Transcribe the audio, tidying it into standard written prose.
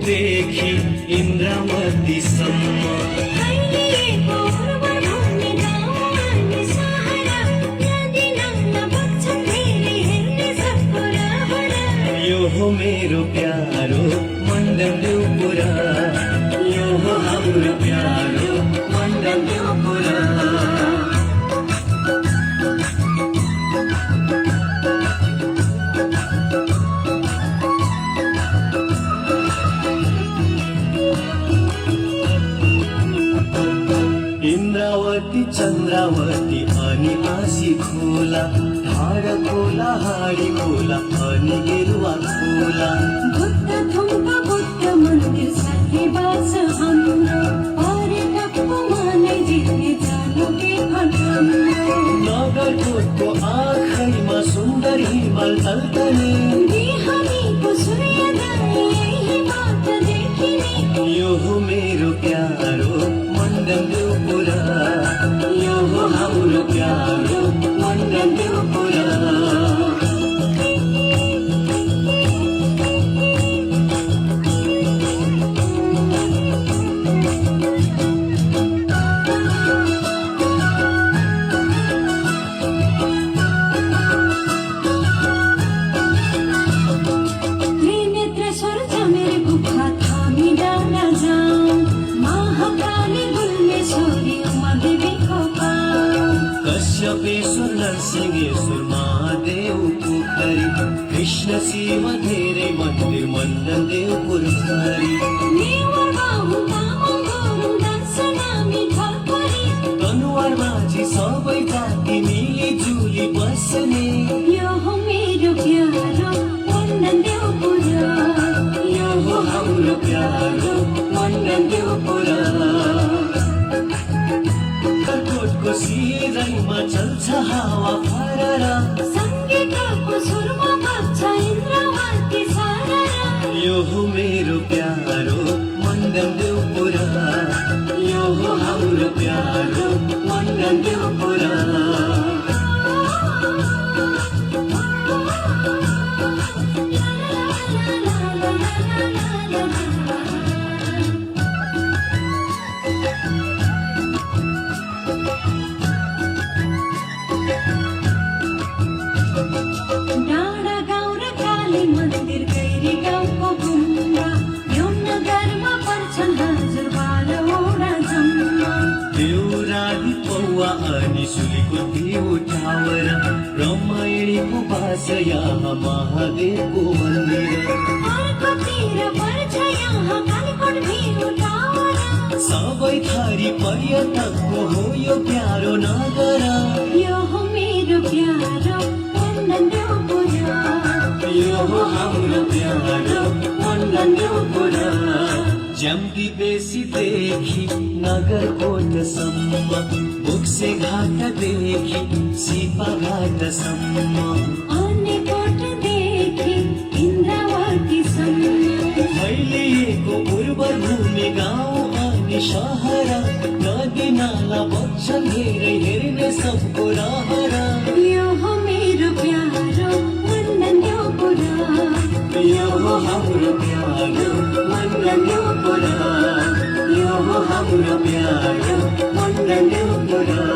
देखि इन्द्रावतीसम्म यो हो मेरो प्यारो मण्डलपुरा, यो हो हाम्रो प्यारो मण्डलपुरा। इन्द्रावती चन्द्रावती अनि आसी खोला, ढाड खोला हाडी खोला अनि गेरुवा खोला। बुद्ध थुम्का बुद्ध मन्दिर साथै बास हाम्रो, पर्यटकको मनै जित्ने जानु के हाम्रो। नगरकोटको आँखैमा सुन्दर हिमाल तल्तने, बिहानीको सूर्योदय यहीँबाट देखिने। यो हो मेरो प्यारो मण्डलपुरा, यो हो हाम्रो प्यारो मण्डलपुरा। कश्यपेश्वर नरसिंहेश्वर महादेव पोखरी, कृष्ण शिव धेरै मन्दिर मण्डलपुर हरि। दनुवार माझी सबै जाति मिली जुली बस्ने। यो हो मेरो प्यारो मण्डलपुरा, यो हो हाम्रो प्यारो मण्डलपुरा। कोटको सिराइमा चल्छ हावा फररा, सङ्गीतको सुरमा बज्छ इन्द्रावती सररा। यो हो मेरो प्यारो मण्डलपुरा, यो हो हाम्रो प्यारो मण्डलपुरा। डाँडा गाउँ र काली मन्दिर गैरी गाउँको गुम्बा, यो नगरमा पर्छन् हजुरबालवटा जम्मा। देउराली पौवा अनि सुलीको देउ टावर, रमाइणीको बास यहाँ महादेवको मन्दिर। अर्कोतिर पर्छ यहाँ कालीकोट भिउ टावर, सबै थरी पर्यटकको हो यो प्यारो नगर। यो हो मेरो प्यारो मण्डलपुरा, यो हो हाम्रो प्यारो मण्डलपुरा। ज्याम्ती बेसीदेखि नगरकोटसम्म, बोक्से घाटदेखि सिपा घाटसम्म, अन्यकोटदेखि इन्द्रावतीसम्म। फैलिएको पूर्व भूमि गाउँ अनि सहर, नदी नाला बग्छन् धेरै हेर्ने सबको रहर। यो हो मेरो प्यारो मण्डलपुरा, यो हो हाम्रो प्यारो मण्डलपुरा, यो हो हाम्रो प्यारो मण्डलपुरा।